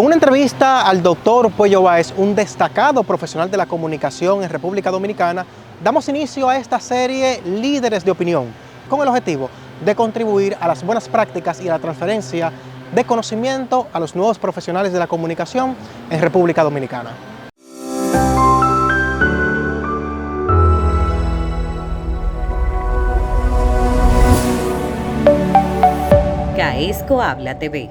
Con una entrevista al doctor Puello Báez, un destacado profesional de la comunicación en República Dominicana, damos inicio a esta serie Líderes de Opinión, con el objetivo de contribuir a las buenas prácticas y a la transferencia de conocimiento a los nuevos profesionales de la comunicación en República Dominicana. CAESCO Habla TV.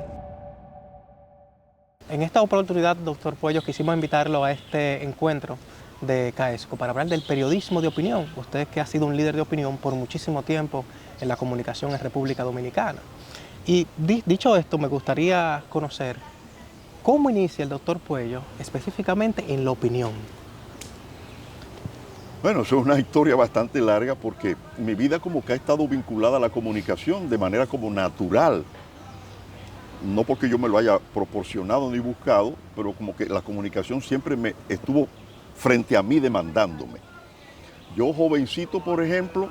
En esta oportunidad, doctor Puello, quisimos invitarlo a este encuentro de CAESCO para hablar del periodismo de opinión. Usted que ha sido un líder de opinión por muchísimo tiempo en la comunicación en República Dominicana. Y dicho esto, me gustaría conocer cómo inicia el doctor Puello específicamente en la opinión. Bueno, eso es una historia bastante larga porque mi vida como que ha estado vinculada a la comunicación de manera como natural. No porque yo me lo haya proporcionado ni buscado, pero como que la comunicación siempre me estuvo frente a mí demandándome. Yo jovencito, por ejemplo,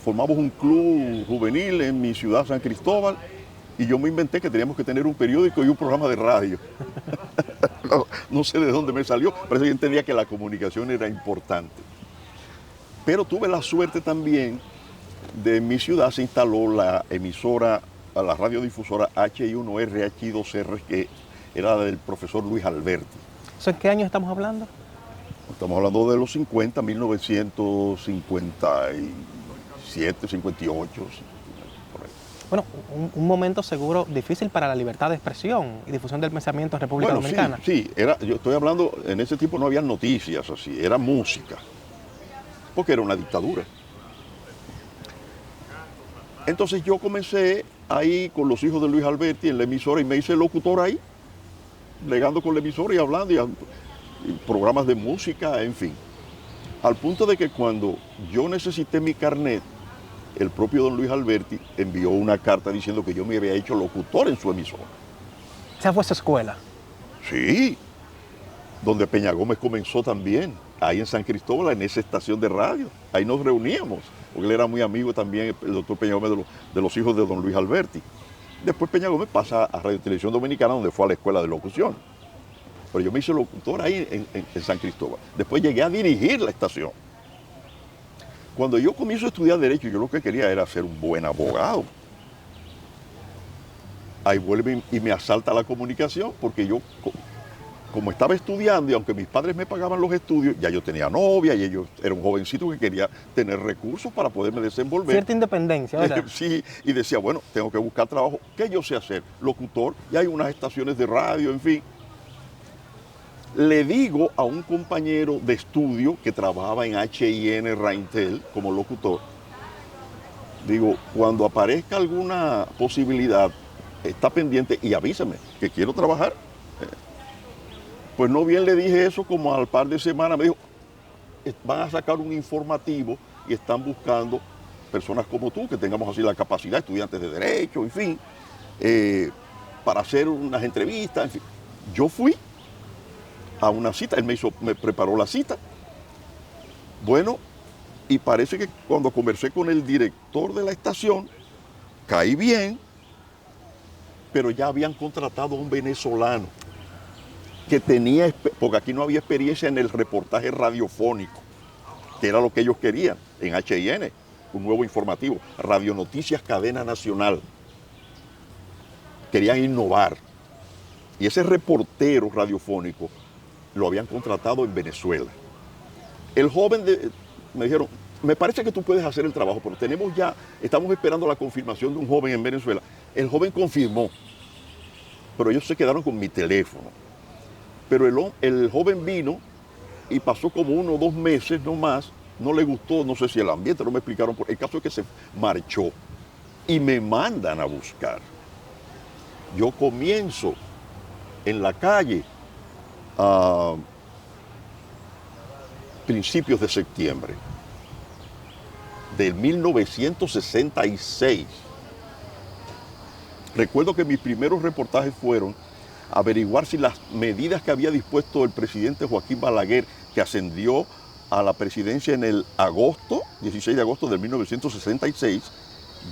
formamos un club juvenil en mi ciudad, San Cristóbal, y yo me inventé que teníamos que tener un periódico y un programa de radio. No sé de dónde me salió, pero yo entendía que la comunicación era importante. Pero tuve la suerte también de en mi ciudad se instaló la emisora, la radiodifusora H1R, H2R, que era del profesor Luis Alberti. ¿Eso en qué año estamos hablando? Estamos hablando de los 50, 1957, 58. Por ahí. Bueno, un momento seguro difícil para la libertad de expresión y difusión del pensamiento en República Dominicana. Sí, yo estoy hablando, en ese tiempo no había noticias así, era música, porque era una dictadura. Entonces yo comencé ahí con los hijos de Luis Alberti en la emisora y me hice locutor ahí, bregando con la emisora y hablando, y programas de música, en fin. Al punto de que cuando yo necesité mi carnet, el propio don Luis Alberti envió una carta diciendo que yo me había hecho locutor en su emisora. ¿Esa fue su escuela? Sí, donde Peña Gómez comenzó también, ahí en San Cristóbal, en esa estación de radio. Ahí nos reuníamos, porque él era muy amigo también, el doctor Peña Gómez, de los hijos de don Luis Alberti. Después Peña Gómez pasa a Radio Televisión Dominicana, donde fue a la escuela de locución. Pero yo me hice locutor ahí en San Cristóbal. Después llegué a dirigir la estación. Cuando yo comienzo a estudiar Derecho, yo lo que quería era ser un buen abogado. Ahí vuelve y me asalta la comunicación, porque yo, como estaba estudiando, y aunque mis padres me pagaban los estudios, ya yo tenía novia, y yo era un jovencito que quería tener recursos para poderme desenvolver. Cierta independencia, ¿verdad? Sí, y decía, bueno, tengo que buscar trabajo. ¿Qué yo sé hacer? Locutor, y hay unas estaciones de radio, en fin. Le digo a un compañero de estudio que trabajaba en H&N Raintel como locutor, digo, cuando aparezca alguna posibilidad, está pendiente y avísame que quiero trabajar. Pues no bien le dije eso, como al par de semanas me dijo, van a sacar un informativo y están buscando personas como tú, que tengamos así la capacidad, estudiantes de Derecho, en fin, para hacer unas entrevistas, en fin. Yo fui a una cita, él me preparó la cita. Bueno, y parece que cuando conversé con el director de la estación, caí bien, pero ya habían contratado a un venezolano que tenía, porque aquí no había experiencia en el reportaje radiofónico, que era lo que ellos querían en H&N, un nuevo informativo, Radio Noticias Cadena Nacional. Querían innovar. Y ese reportero radiofónico lo habían contratado en Venezuela. El joven me dijeron, me parece que tú puedes hacer el trabajo, pero estamos esperando la confirmación de un joven en Venezuela. El joven confirmó, pero ellos se quedaron con mi teléfono. Pero el joven vino y pasó como 1 o 2 meses no más, no le gustó, no sé si el ambiente, no me explicaron, el caso es que se marchó y me mandan a buscar. Yo comienzo en la calle a principios de septiembre del 1966. Recuerdo que mis primeros reportajes fueron averiguar si las medidas que había dispuesto el presidente Joaquín Balaguer, que ascendió a la presidencia en el 16 de agosto de 1966,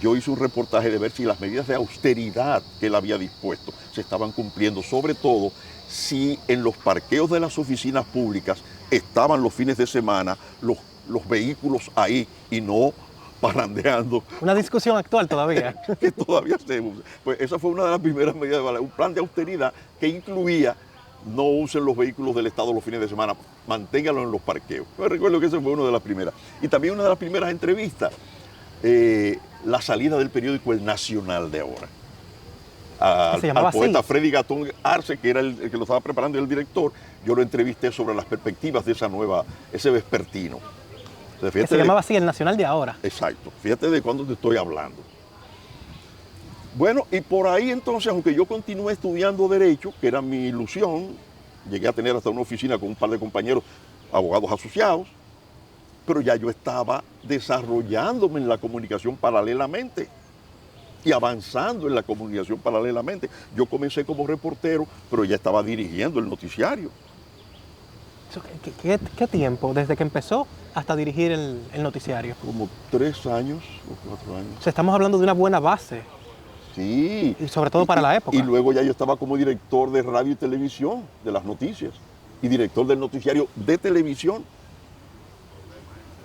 yo hice un reportaje de ver si las medidas de austeridad que él había dispuesto se estaban cumpliendo, sobre todo si en los parqueos de las oficinas públicas estaban los fines de semana los vehículos ahí y no parrandeando. Una discusión actual todavía. Que todavía se usa. Pues esa fue una de las primeras medidas de Balaguer, un plan de austeridad que incluía no usen los vehículos del Estado los fines de semana, manténganlos en los parqueos. Me recuerdo que esa fue una de las primeras. Y también una de las primeras entrevistas, la salida del periódico El Nacional de ahora. Al poeta así. Freddy Gatón Arce, que era el que lo estaba preparando, el director, yo lo entrevisté sobre las perspectivas de ese vespertino. O sea, que se llamaba así, El Nacional de ahora. Exacto, fíjate de cuándo te estoy hablando. Bueno, y por ahí entonces, aunque yo continué estudiando Derecho, que era mi ilusión, llegué a tener hasta una oficina con un par de compañeros, abogados asociados, pero ya yo estaba desarrollándome en la comunicación paralelamente y avanzando en la comunicación paralelamente. Yo comencé como reportero, pero ya estaba dirigiendo el noticiario. ¿Qué tiempo? Desde que empezó hasta dirigir el noticiario. Como 3 años o 4 años. O sea, estamos hablando de una buena base. Sí. Y sobre todo para la época. Y luego ya yo estaba como director de radio y televisión, de las noticias, y director del noticiario de televisión.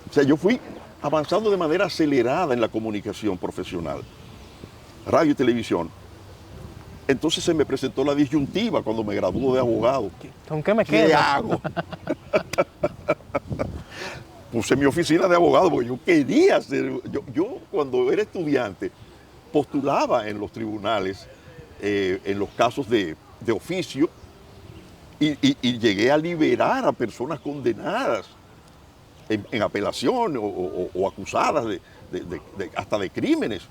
O sea, yo fui avanzando de manera acelerada en la comunicación profesional, radio y televisión. Entonces se me presentó la disyuntiva cuando me graduó de abogado. ¿Con qué me quedo? ¿Qué hago? Puse mi oficina de abogado porque yo quería ser... Yo cuando era estudiante postulaba en los tribunales, en los casos de oficio, y llegué a liberar a personas condenadas en apelación o acusadas hasta de crímenes.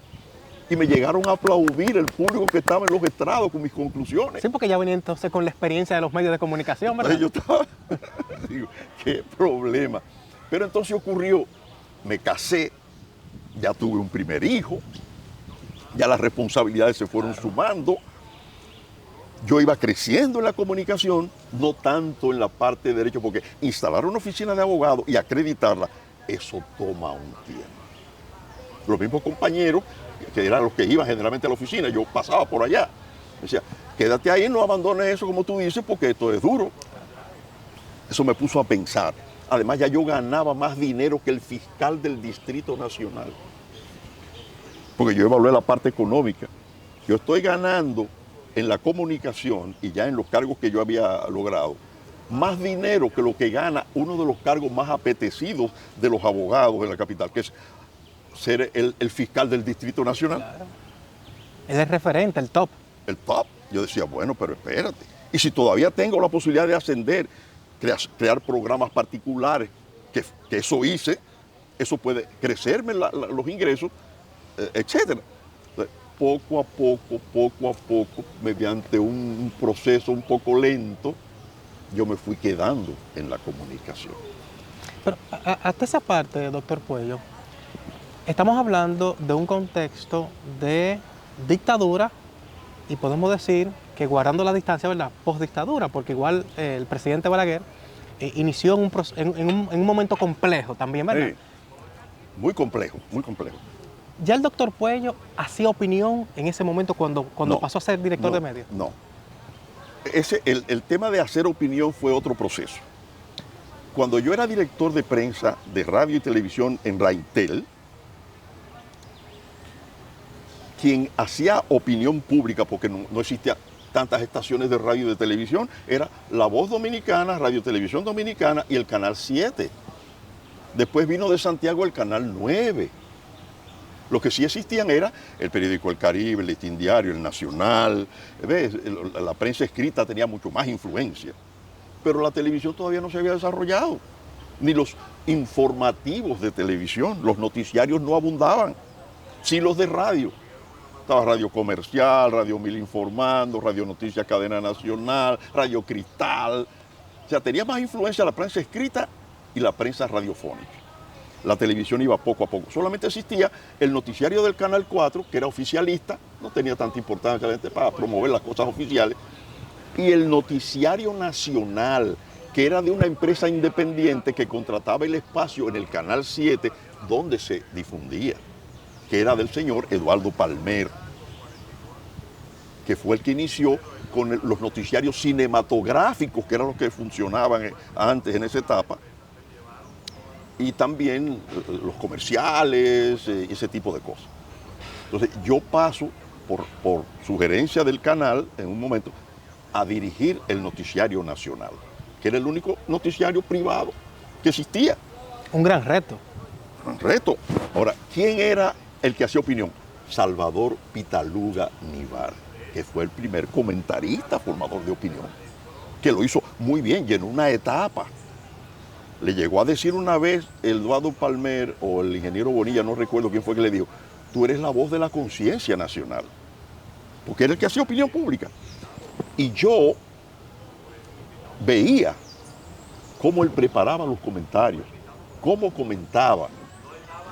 Y me llegaron a aplaudir el público que estaba en los estrados con mis conclusiones. Sí, porque ya venía entonces con la experiencia de los medios de comunicación, ¿verdad? Yo estaba, digo, qué problema. Pero entonces ocurrió, me casé, ya tuve un primer hijo, ya las responsabilidades se fueron sumando. Yo iba creciendo en la comunicación, no tanto en la parte de derecho, porque instalar una oficina de abogado y acreditarla, eso toma un tiempo. Los mismos compañeros, que eran los que iban generalmente a la oficina, yo pasaba por allá, me decía, quédate ahí, no abandones eso como tú dices, porque esto es duro. Eso me puso a pensar. Además, ya yo ganaba más dinero que el fiscal del Distrito Nacional, porque yo evalué la parte económica. Yo estoy ganando en la comunicación y ya en los cargos que yo había logrado, más dinero que lo que gana uno de los cargos más apetecidos de los abogados en la capital, que es ser el fiscal del Distrito Nacional. Claro. Es el referente, el top. El top. Yo decía, bueno, pero espérate. Y si todavía tengo la posibilidad de ascender, crear programas particulares, que eso hice, eso puede crecerme los ingresos, etcétera. Poco a poco, mediante un proceso un poco lento, yo me fui quedando en la comunicación. Pero hasta esa parte, doctor Puello, estamos hablando de un contexto de dictadura y podemos decir que guardando la distancia, ¿verdad?, postdictadura, porque igual el presidente Balaguer inició en un momento complejo también, ¿verdad? Sí, muy complejo, muy complejo. ¿Ya el doctor Puello hacía opinión en ese momento cuando no, pasó a ser director de medios? No. El tema de hacer opinión fue otro proceso. Cuando yo era director de prensa de radio y televisión en Raitel, quien hacía opinión pública, porque no existían tantas estaciones de radio y de televisión, era La Voz Dominicana, Radio Televisión Dominicana y el Canal 7. Después vino de Santiago el Canal 9. Lo que sí existían era el periódico El Caribe, el Listín Diario, el Nacional. ¿Ves? La prensa escrita tenía mucho más influencia. Pero la televisión todavía no se había desarrollado. Ni los informativos de televisión, los noticiarios no abundaban. Sí los de radio. Estaba Radio Comercial, Radio Mil Informando, Radio Noticias Cadena Nacional, Radio Cristal. O sea, tenía más influencia la prensa escrita y la prensa radiofónica. La televisión iba poco a poco. Solamente existía el noticiario del Canal 4, que era oficialista, no tenía tanta importancia para promover las cosas oficiales, y el noticiario nacional, que era de una empresa independiente que contrataba el espacio en el Canal 7, donde se difundía. que era del señor Eduardo Palmer, que fue el que inició con los noticiarios cinematográficos, que eran los que funcionaban antes en esa etapa, y también los comerciales, ese tipo de cosas. Entonces yo paso, por sugerencia del canal, en un momento, a dirigir el noticiario nacional, que era el único noticiario privado que existía. Un gran reto. Un reto. Ahora, ¿quién era el que hacía opinión? Salvador Pitaluga Nivar, que fue el primer comentarista formador de opinión, que lo hizo muy bien, llenó una etapa. Le llegó a decir una vez Eduardo Palmer o el ingeniero Bonilla, no recuerdo quién fue que le dijo, tú eres la voz de la conciencia nacional, porque era el que hacía opinión pública. Y yo veía cómo él preparaba los comentarios, cómo comentaba,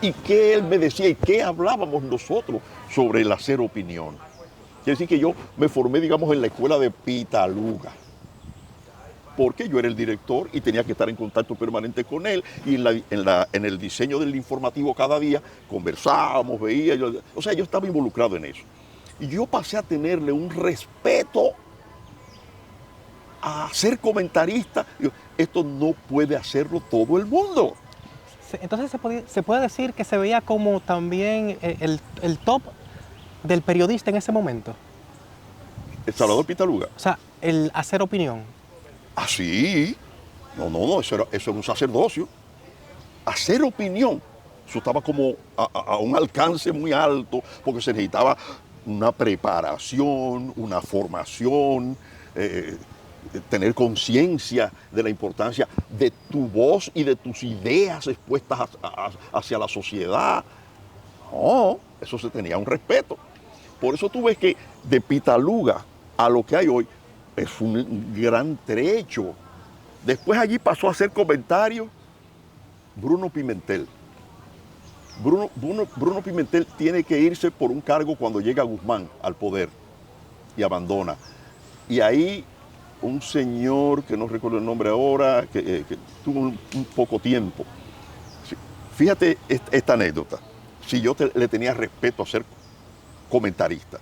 y qué él me decía y qué hablábamos nosotros sobre el hacer opinión. Quiere decir que yo me formé, digamos, en la escuela de Pitaluga, porque yo era el director y tenía que estar en contacto permanente con él, y en el diseño del informativo cada día conversábamos, veía, o sea, yo estaba involucrado en eso. Y yo pasé a tenerle un respeto a ser comentarista. Esto no puede hacerlo todo el mundo. Entonces se puede decir que se veía como también el top del periodista en ese momento. El Salvador Pitaluga. O sea, el hacer opinión. Ah, sí. No, eso era un sacerdocio. Hacer opinión, eso estaba como a un alcance muy alto, porque se necesitaba una preparación, una formación, tener conciencia de la importancia de tu voz y de tus ideas expuestas hacia la sociedad. No, eso se tenía un respeto. Por eso tú ves que de Pitaluga a lo que hay hoy es un gran trecho. Después allí pasó a hacer comentarios Bruno Pimentel. Bruno Pimentel tiene que irse por un cargo cuando llega Guzmán al poder y abandona. Y ahí un señor, que no recuerdo el nombre ahora, que tuvo un poco tiempo. Fíjate esta anécdota, si yo le tenía respeto a ser comentarista.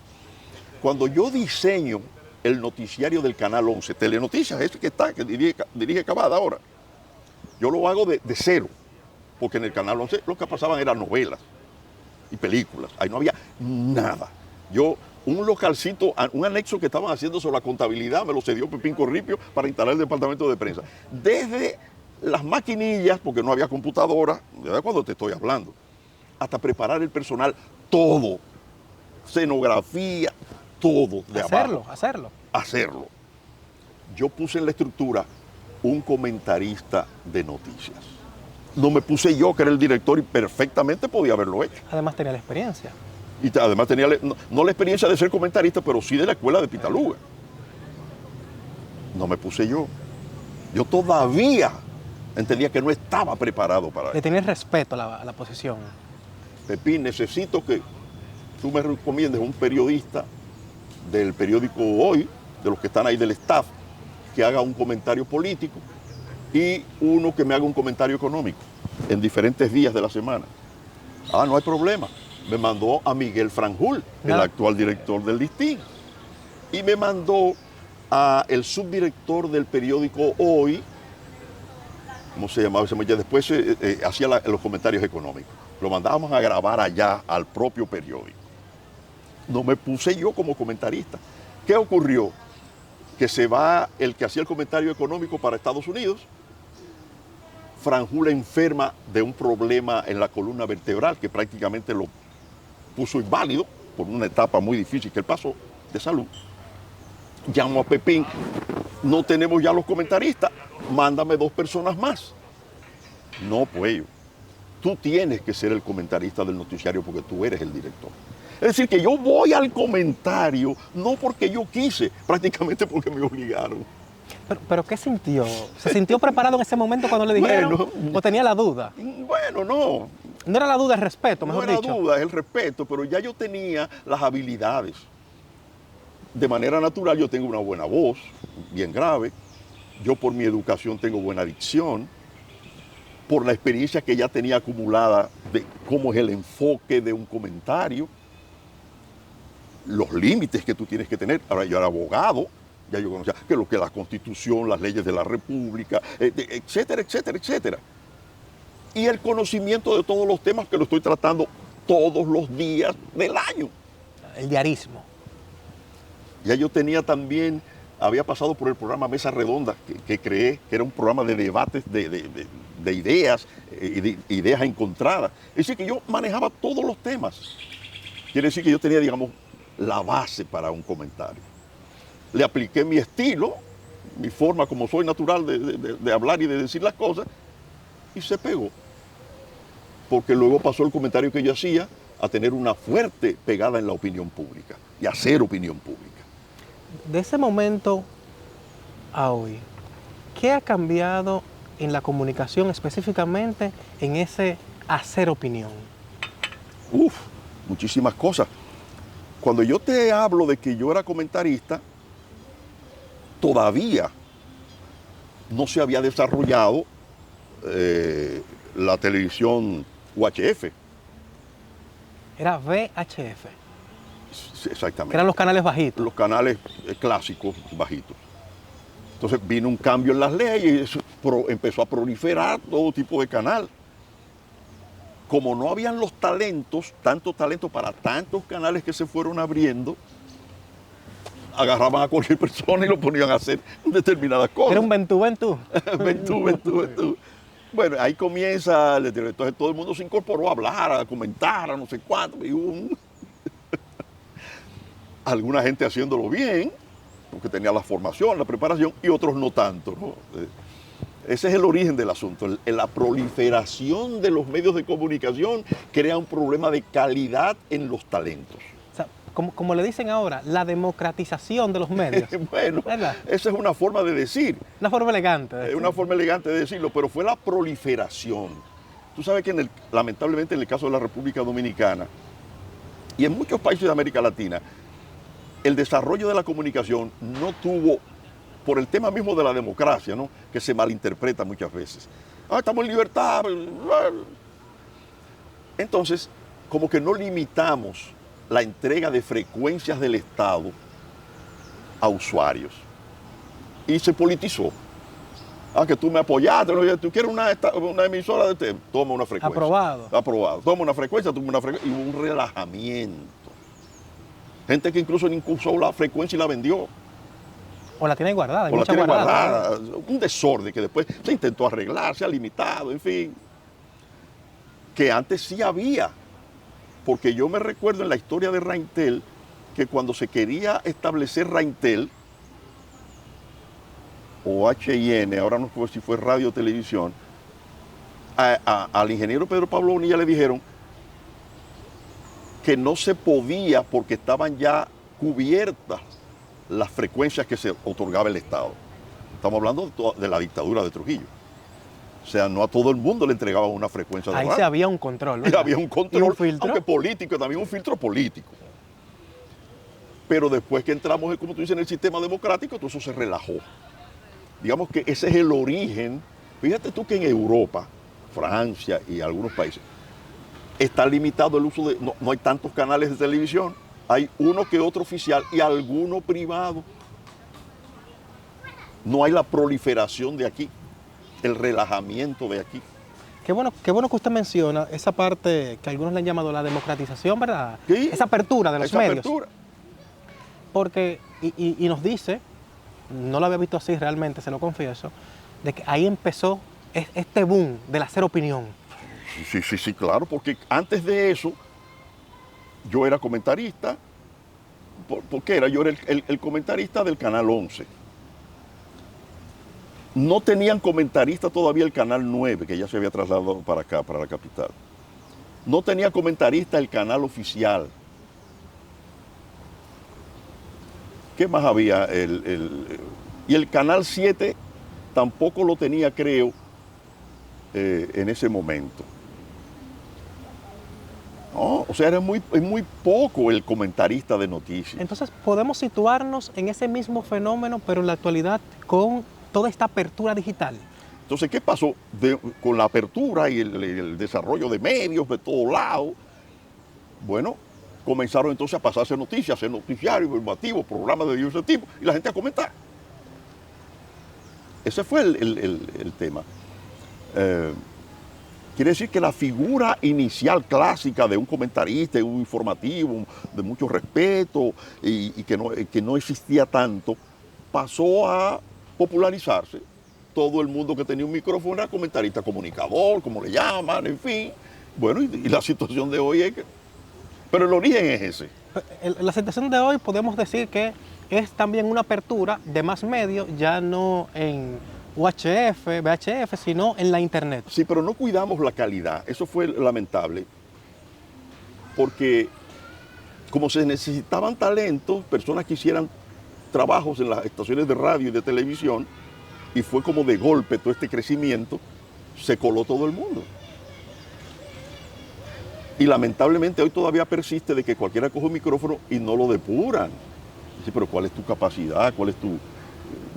Cuando yo diseño el noticiario del Canal 11, Telenoticias, ese que dirige Cavada ahora, yo lo hago de cero, porque en el Canal 11 lo que pasaban eran novelas y películas, ahí no había nada. Un localcito, un anexo que estaban haciendo sobre la contabilidad, me lo cedió Pepín Corripio para instalar el departamento de prensa. Desde las maquinillas, porque no había computadora, desde cuando te estoy hablando, hasta preparar el personal, todo, escenografía, todo de abajo. Hacerlo. Yo puse en la estructura un comentarista de noticias. No me puse yo, que era el director, y perfectamente podía haberlo hecho. Además tenía la experiencia. Y además tenía, no la experiencia de ser comentarista, pero sí de la escuela de Pitaluga. No me puse yo. Yo todavía entendía que no estaba preparado para eso. Le tenía respeto a la posición. Pepín, necesito que tú me recomiendes un periodista del periódico Hoy, de los que están ahí del staff, que haga un comentario político, y uno que me haga un comentario económico en diferentes días de la semana. Ah, no hay problema. Me mandó a Miguel Franjul, el actual director del Listín, y me mandó a el subdirector del periódico Hoy, ¿cómo se llamaba? Después hacía los comentarios económicos. Lo mandábamos a grabar allá al propio periódico. No me puse yo como comentarista. ¿Qué ocurrió? Que se va el que hacía el comentario económico para Estados Unidos. Franjul enferma de un problema en la columna vertebral que prácticamente lo puso inválido por una etapa muy difícil que él pasó de salud. Llamo a Pepín, no tenemos ya los comentaristas, mándame 2 personas más. No, pues tú tienes que ser el comentarista del noticiario porque tú eres el director. Es decir, que yo voy al comentario no porque yo quise, prácticamente porque me obligaron. ¿Pero qué sintió? ¿Se sintió preparado en ese momento cuando le dijeron? ¿O tenía la duda? Bueno, no. No era la duda, el respeto, mejor dicho. No era la duda, es el respeto, pero ya yo tenía las habilidades. De manera natural yo tengo una buena voz, bien grave. Yo por mi educación tengo buena dicción. por la experiencia que ya tenía acumulada de cómo es el enfoque de un comentario, los límites que tú tienes que tener. Ahora yo era abogado, ya yo conocía que lo que es la Constitución, las leyes de la República, etcétera, etcétera, etcétera. Y el conocimiento de todos los temas que lo estoy tratando todos los días del año. El diarismo. Ya yo tenía también, había pasado por el programa Mesa Redonda que creé, que era un programa de debates de ideas, ideas encontradas. Es decir, que yo manejaba todos los temas. Quiere decir que yo tenía, digamos, la base para un comentario. Le apliqué mi estilo, mi forma como soy natural de hablar y de decir las cosas, y se pegó. Porque luego pasó el comentario que yo hacía a tener una fuerte pegada en la opinión pública y a hacer opinión pública. De ese momento a hoy, ¿qué ha cambiado en la comunicación, específicamente en ese hacer opinión? Muchísimas cosas. Cuando yo te hablo de que yo era comentarista, todavía no se había desarrollado la televisión UHF. Era VHF. Sí, exactamente. Que eran los canales bajitos. Los canales clásicos bajitos. Entonces vino un cambio en las leyes y empezó a proliferar todo tipo de canal. Como no habían los talentos, tanto talento para tantos canales que se fueron abriendo, agarraban a cualquier persona y lo ponían a hacer determinadas cosas. Era un ventú. Ventú. Bueno, ahí comienza, entonces todo el mundo se incorporó a hablar, a comentar, a no sé cuánto. Y hubo alguna gente haciéndolo bien, porque tenía la formación, la preparación, y otros no tanto, ¿no? Ese es el origen del asunto. La proliferación de los medios de comunicación crea un problema de calidad en los talentos. O sea, como le dicen ahora, la democratización de los medios. Bueno, ¿verdad? Esa es una forma de decir. Una forma elegante. Es una forma elegante de decirlo, pero fue la proliferación. Tú sabes que lamentablemente en el caso de la República Dominicana y en muchos países de América Latina, el desarrollo de la comunicación no tuvo, por el tema mismo de la democracia, ¿no?, que se malinterpreta muchas veces. Estamos en libertad. Entonces, como que no limitamos la entrega de frecuencias del Estado a usuarios. Y se politizó. Que tú me apoyaste, tú quieres una emisora de tema, toma una frecuencia. Aprobado. Toma una frecuencia, y hubo un relajamiento. Gente que incluso usó la frecuencia y la vendió. O la tiene guardada. O la tiene guardada. Un desorden que después se intentó arreglar, se ha limitado, en fin. Que antes sí había. Porque yo me recuerdo en la historia de Raintel que cuando se quería establecer Raintel, o HIN, ahora no sé si fue radio o televisión, al ingeniero Pedro Pablo Bonilla le dijeron que no se podía porque estaban ya cubiertas las frecuencias que se otorgaba el Estado. Estamos hablando de la dictadura de Trujillo. O sea, no a todo el mundo le entregaban una frecuencia de radio. Ahí sí había un control, ¿verdad? Había un control, ¿y un filtro? Aunque político, también un filtro político. Pero después que entramos, como tú dices, en el sistema democrático, todo eso se relajó. Digamos que ese es el origen. Fíjate tú que en Europa, Francia y algunos países, está limitado el uso de... No hay tantos canales de televisión. Hay uno que otro oficial y alguno privado. No hay la proliferación de aquí, el relajamiento de aquí. Qué bueno que usted menciona esa parte que algunos le han llamado la democratización, ¿verdad? Sí, esa apertura de los medios. Apertura. Porque, y nos dice, no lo había visto así realmente, se lo confieso, de que ahí empezó este boom del hacer opinión. Sí, claro, porque antes de eso yo era comentarista. ¿Por qué era? Yo era el comentarista del Canal 11. No tenían comentarista todavía el Canal 9, que ya se había trasladado para acá, para la capital. No tenía comentarista el canal oficial. ¿Qué más había? Y el Canal 7 tampoco lo tenía, creo, en ese momento. No, o sea, es muy poco el comentarista de noticias. Entonces, podemos situarnos en ese mismo fenómeno, pero en la actualidad con toda esta apertura digital. Entonces, ¿qué pasó? Con la apertura y el desarrollo de medios de todos lados, bueno, comenzaron entonces a pasarse noticias, hacer noticiarios, informativos, programas de diversos tipos, y la gente a comentar. Ese fue el tema. Quiere decir que la figura inicial clásica de un comentarista, un informativo, de mucho respeto, y que no existía tanto, pasó a popularizarse. Todo el mundo que tenía un micrófono era comentarista, comunicador, como le llaman, en fin. Bueno, y la situación de hoy es que... Pero el origen es ese. La situación de hoy podemos decir que es también una apertura de más medios, ya no en UHF, VHF, sino en la internet. Sí, pero no cuidamos la calidad. Eso fue lamentable. Porque como se necesitaban talentos, personas que hicieran trabajos en las estaciones de radio y de televisión, y fue como de golpe todo este crecimiento, se coló todo el mundo. Y lamentablemente hoy todavía persiste de que cualquiera coge un micrófono y no lo depuran. Dice, pero ¿cuál es tu capacidad? ¿Cuál es tu...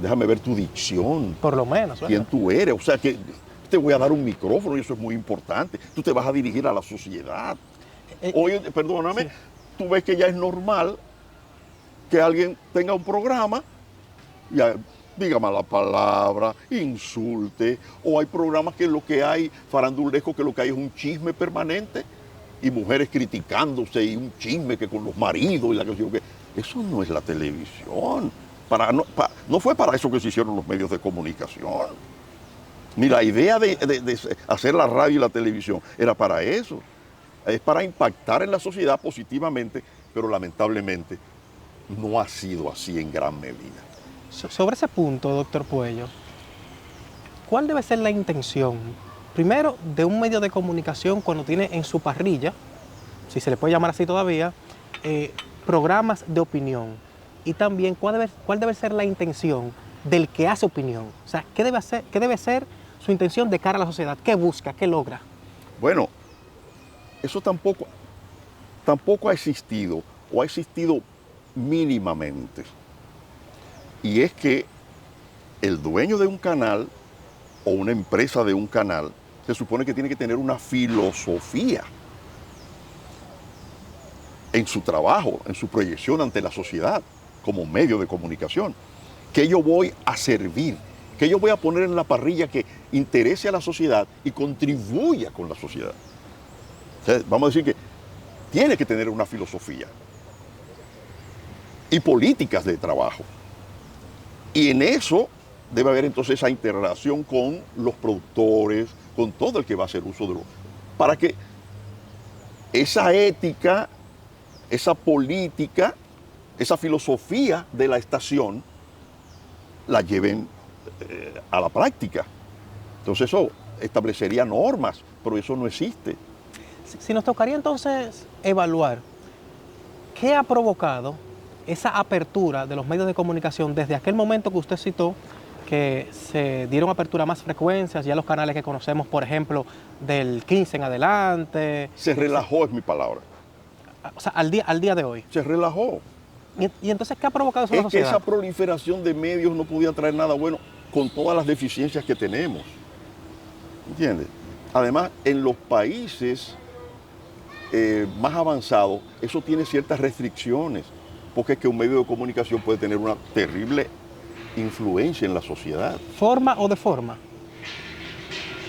Déjame ver tu dicción. Por lo menos. ¿Verdad? ¿Quién tú eres? O sea, que te voy a dar un micrófono y eso es muy importante. Tú te vas a dirigir a la sociedad. Hoy, perdóname, sí. Tú ves que ya es normal que alguien tenga un programa y diga mala palabra, insulte, o hay programas que lo que hay, farandulesco, que lo que hay es un chisme permanente y mujeres criticándose y un chisme que con los maridos y la que eso no es la televisión. No fue para eso que se hicieron los medios de comunicación. Ni la idea de hacer la radio y la televisión era para eso. Es para impactar en la sociedad positivamente, pero lamentablemente no ha sido así en gran medida. Sobre ese punto, doctor Puello, ¿cuál debe ser la intención, primero, de un medio de comunicación cuando tiene en su parrilla, si se le puede llamar así todavía, programas de opinión? Y también, ¿cuál debe ser la intención del que hace opinión? O sea, ¿qué debe ser su intención de cara a la sociedad? ¿Qué busca? ¿Qué logra? Bueno, eso tampoco ha existido, o ha existido mínimamente. Y es que el dueño de un canal o una empresa de un canal se supone que tiene que tener una filosofía en su trabajo, en su proyección ante la sociedad como medio de comunicación. Que yo voy a servir, que yo voy a poner en la parrilla que interese a la sociedad y contribuya con la sociedad. O sea, vamos a decir que tiene que tener una filosofía y políticas de trabajo. Y en eso debe haber entonces esa interrelación con los productores, con todo el que va a hacer uso de lo... Para que esa ética, esa política, esa filosofía de la estación la lleven a la práctica. Entonces eso establecería normas, pero eso no existe. Si nos tocaría entonces evaluar qué ha provocado esa apertura de los medios de comunicación desde aquel momento que usted citó, que se dieron apertura a más frecuencias, ya los canales que conocemos, por ejemplo, del 15 en adelante. Se relajó, es mi palabra. O sea, al día de hoy. Se relajó. ¿Y entonces qué ha provocado eso en la sociedad? Es que esa proliferación de medios no podía traer nada bueno con todas las deficiencias que tenemos. ¿Entiendes? Además, en los países más avanzados, eso tiene ciertas restricciones, porque es que un medio de comunicación puede tener una terrible influencia en la sociedad. ¿Forma o deforma?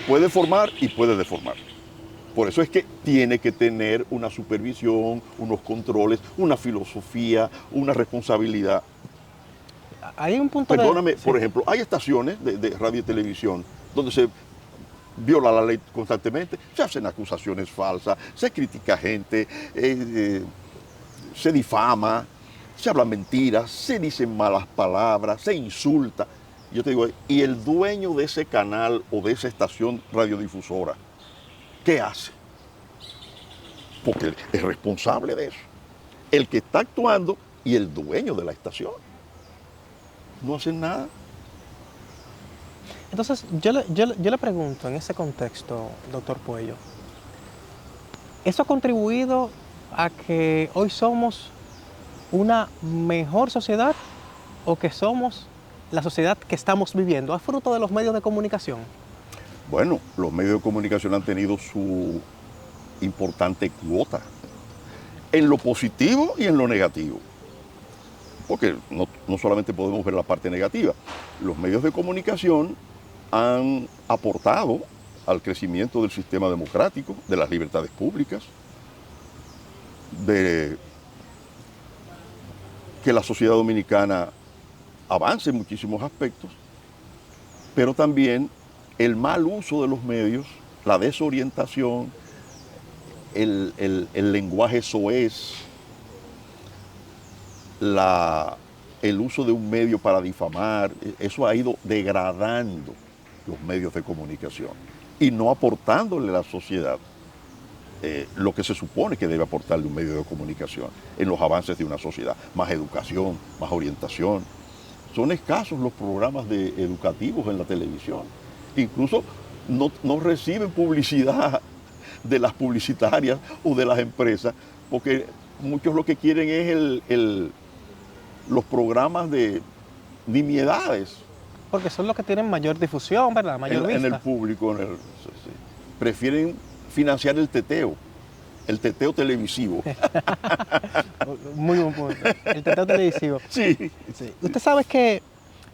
Puede formar y puede deformar. Por eso es que tiene que tener una supervisión, unos controles, una filosofía, una responsabilidad. Hay un punto Perdóname, por ejemplo, hay estaciones de radio y televisión donde se viola la ley constantemente, se hacen acusaciones falsas, se critica a gente, se difama, se hablan mentiras, se dicen malas palabras, se insulta. Yo te digo, y el dueño de ese canal o de esa estación radiodifusora, ¿qué hace? Porque es responsable de eso. El que está actuando y el dueño de la estación no hacen nada. Entonces, yo le pregunto en ese contexto, doctor Puello, ¿eso ha contribuido a que hoy somos una mejor sociedad o que somos la sociedad que estamos viviendo? ¿Es fruto de los medios de comunicación? Bueno, los medios de comunicación han tenido su importante cuota, en lo positivo y en lo negativo. Porque no solamente podemos ver la parte negativa, los medios de comunicación han aportado al crecimiento del sistema democrático, de las libertades públicas, de que la sociedad dominicana avance en muchísimos aspectos, pero también el mal uso de los medios, la desorientación, el lenguaje soez, el uso de un medio para difamar, eso ha ido degradando los medios de comunicación y no aportándole a la sociedad lo que se supone que debe aportarle un medio de comunicación en los avances de una sociedad. Más educación, más orientación. Son escasos los programas educativos en la televisión. Incluso no reciben publicidad de las publicitarias o de las empresas, porque muchos lo que quieren es los programas de nimiedades. Porque son los que tienen mayor difusión, ¿verdad? Mayor vista. En el público. Sí. Prefieren financiar el teteo televisivo. Muy buen punto. El teteo televisivo. Sí. Sí. Usted sabe que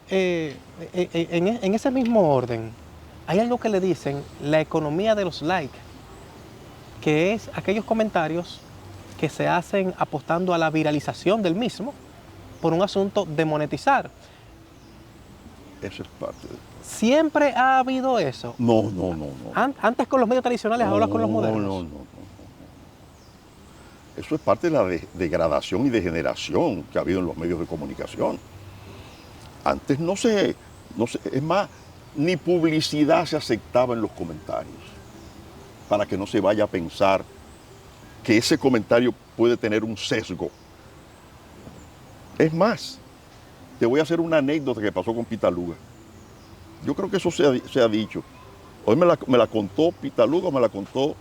en ese mismo orden hay algo que le dicen la economía de los likes, que es aquellos comentarios que se hacen apostando a la viralización del mismo por un asunto de monetizar. Eso es parte de... ¿Siempre ha habido eso? No. Antes con los medios tradicionales, ahora con los modernos. No. Eso es parte de la degradación y degeneración que ha habido en los medios de comunicación. Antes no sé, es más, ni publicidad se aceptaba en los comentarios, para que no se vaya a pensar que ese comentario puede tener un sesgo. Es más, te voy a hacer una anécdota que pasó con Pitaluga. Yo creo que eso se ha dicho. Hoy me la contó Pitaluga o me la contó,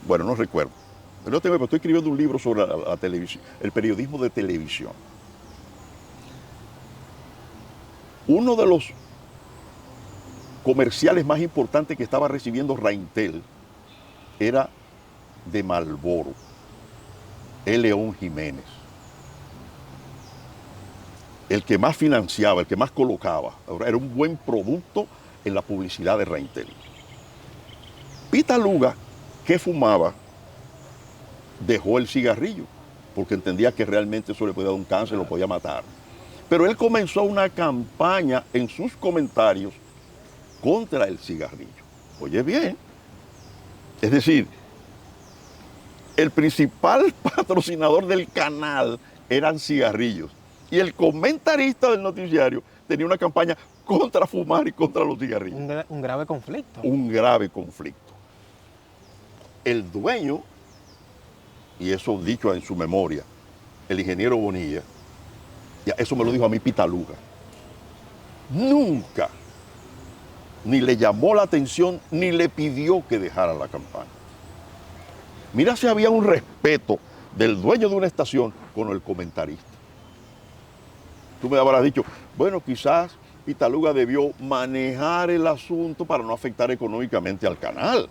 bueno, no recuerdo. Pero estoy escribiendo un libro sobre la televisión, el periodismo de televisión. Uno de los comerciales más importantes que estaba recibiendo Reintel era de Marlboro, León Jiménez. El que más financiaba, el que más colocaba. Era un buen producto en la publicidad de Reintel. Pitaluga, que fumaba, dejó el cigarrillo, porque entendía que realmente eso le podía dar un cáncer, lo podía matar. Pero él comenzó una campaña en sus comentarios contra el cigarrillo. Oye bien, es decir, el principal patrocinador del canal eran cigarrillos. Y el comentarista del noticiario tenía una campaña contra fumar y contra los cigarrillos. Un grave conflicto. Un grave conflicto. El dueño, y eso dicho en su memoria, el ingeniero Bonilla, eso me lo dijo a mí Pitaluga, nunca ni le llamó la atención ni le pidió que dejara la campaña. Mira si había un respeto del dueño de una estación con el comentarista. Tú me habrás dicho, bueno, quizás Pitaluga debió manejar el asunto para no afectar económicamente al canal.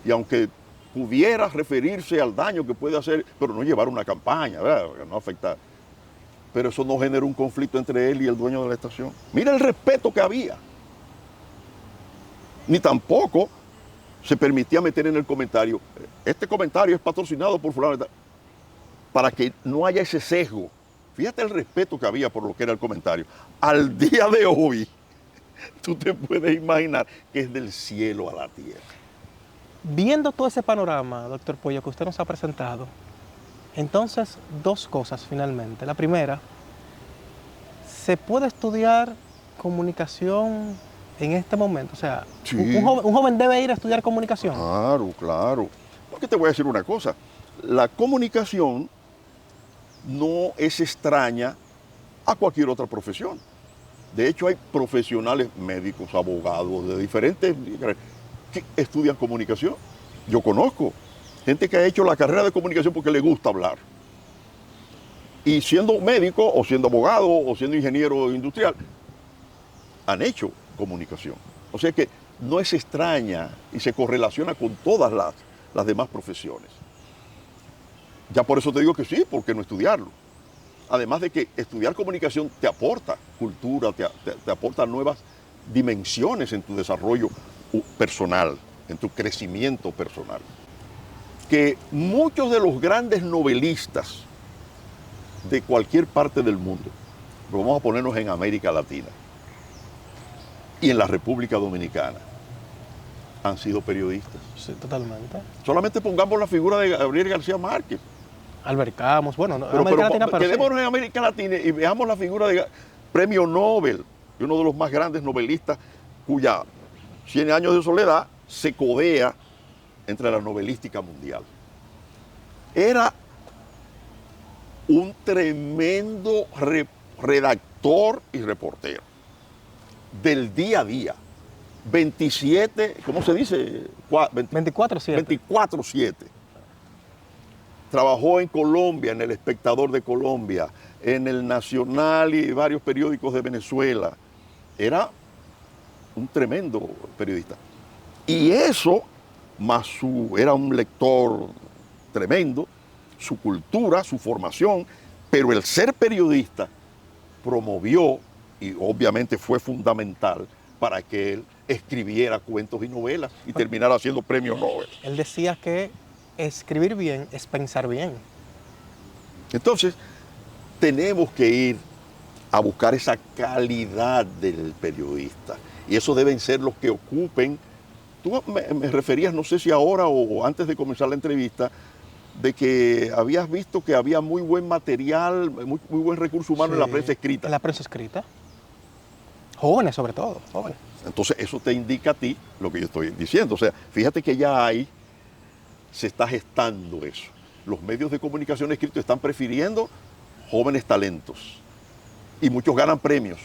Y aunque pudiera referirse al daño que puede hacer, pero no llevar una campaña, ¿verdad? No afectar. Pero eso no generó un conflicto entre él y el dueño de la estación. Mira el respeto que había. Ni tampoco se permitía meter en el comentario, este comentario es patrocinado por fulano, para que no haya ese sesgo. Fíjate el respeto que había por lo que era el comentario. Al día de hoy, tú te puedes imaginar que es del cielo a la tierra. Viendo todo ese panorama, doctor Puello, que usted nos ha presentado, entonces, dos cosas finalmente. La primera, ¿se puede estudiar comunicación en este momento? O sea, Sí. un joven debe ir a estudiar comunicación. Claro. Porque te voy a decir una cosa. La comunicación no es extraña a cualquier otra profesión. De hecho, hay profesionales médicos, abogados, de diferentes que estudian comunicación. Yo conozco gente que ha hecho la carrera de comunicación porque le gusta hablar. Y siendo médico, o siendo abogado, o siendo ingeniero industrial, han hecho comunicación. O sea que no es extraña y se correlaciona con todas las demás profesiones. Ya por eso te digo que sí, ¿por qué no estudiarlo? Además de que estudiar comunicación te aporta cultura, te aporta nuevas dimensiones en tu desarrollo personal, en tu crecimiento personal. Que muchos de los grandes novelistas de cualquier parte del mundo, pero vamos a ponernos en América Latina y en la República Dominicana, han sido periodistas. Sí, totalmente. Solamente pongamos la figura de Gabriel García Márquez. Albert Camus, bueno, no, Pero América Latina, pero quedémonos sí. en América Latina y veamos la figura de Premio Nobel, de uno de los más grandes novelistas cuya 100 años de soledad se codea entre la novelística mundial. Era un tremendo redactor y reportero del día a día. 27, ¿cómo se dice? 24/7. 24/7. Trabajó en Colombia, en El Espectador de Colombia, en El Nacional y varios periódicos de Venezuela. Era un tremendo periodista. Y eso, más era un lector tremendo, su cultura, su formación, pero el ser periodista promovió y obviamente fue fundamental para que él escribiera cuentos y novelas y terminara siendo premio Nobel. Él decía que escribir bien es pensar bien. Entonces, tenemos que ir a buscar esa calidad del periodista. Y eso deben ser los que ocupen. Tú me referías, no sé si ahora o antes de comenzar la entrevista, de que habías visto que había muy buen material, muy buen recurso humano en la prensa escrita. En la prensa escrita. Jóvenes sobre todo, jóvenes. Entonces eso te indica a ti lo que yo estoy diciendo. O sea, fíjate que ya ahí se está gestando eso. Los medios de comunicación escritos están prefiriendo jóvenes talentos. Y muchos ganan premios.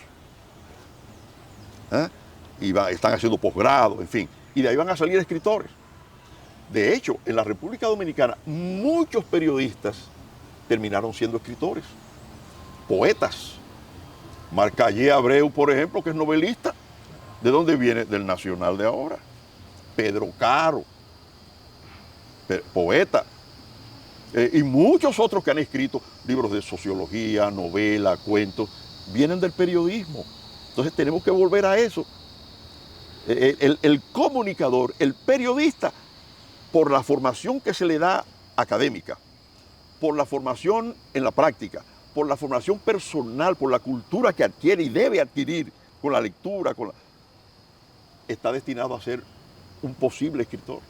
Y están haciendo posgrado, en fin. Y de ahí van a salir escritores. De hecho, en la República Dominicana, muchos periodistas terminaron siendo escritores, poetas. Marcallé Abreu, por ejemplo, que es novelista. ¿De dónde viene? Del Nacional de ahora. Pedro Caro, poeta. Y muchos otros que han escrito libros de sociología, novela, cuentos, vienen del periodismo. Entonces tenemos que volver a eso. El comunicador, el periodista, por la formación que se le da académica, por la formación en la práctica, por la formación personal, por la cultura que adquiere y debe adquirir con la lectura, está destinado a ser un posible escritor.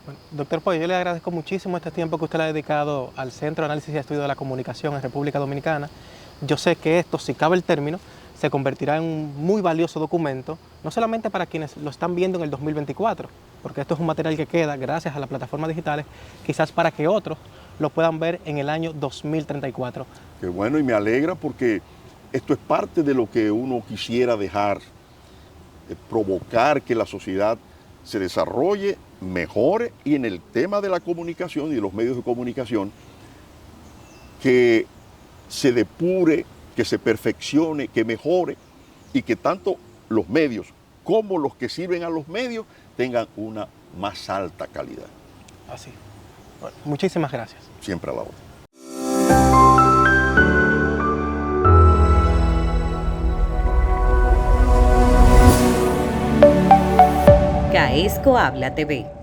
Bueno, doctor Pollo, yo le agradezco muchísimo este tiempo que usted le ha dedicado al Centro de Análisis y Estudio de la Comunicación en República Dominicana. Yo sé que esto, si cabe el término, se convertirá en un muy valioso documento, no solamente para quienes lo están viendo en el 2024, porque esto es un material que queda gracias a las plataformas digitales, quizás para que otros lo puedan ver en el año 2034. Qué bueno, y me alegra porque esto es parte de lo que uno quisiera dejar, provocar que la sociedad se desarrolle, mejore, y en el tema de la comunicación y de los medios de comunicación, que se depure, que se perfeccione, que mejore, y que tanto los medios como los que sirven a los medios tengan una más alta calidad. Así. Bueno, muchísimas gracias. Siempre a la orden. Caesco Habla TV.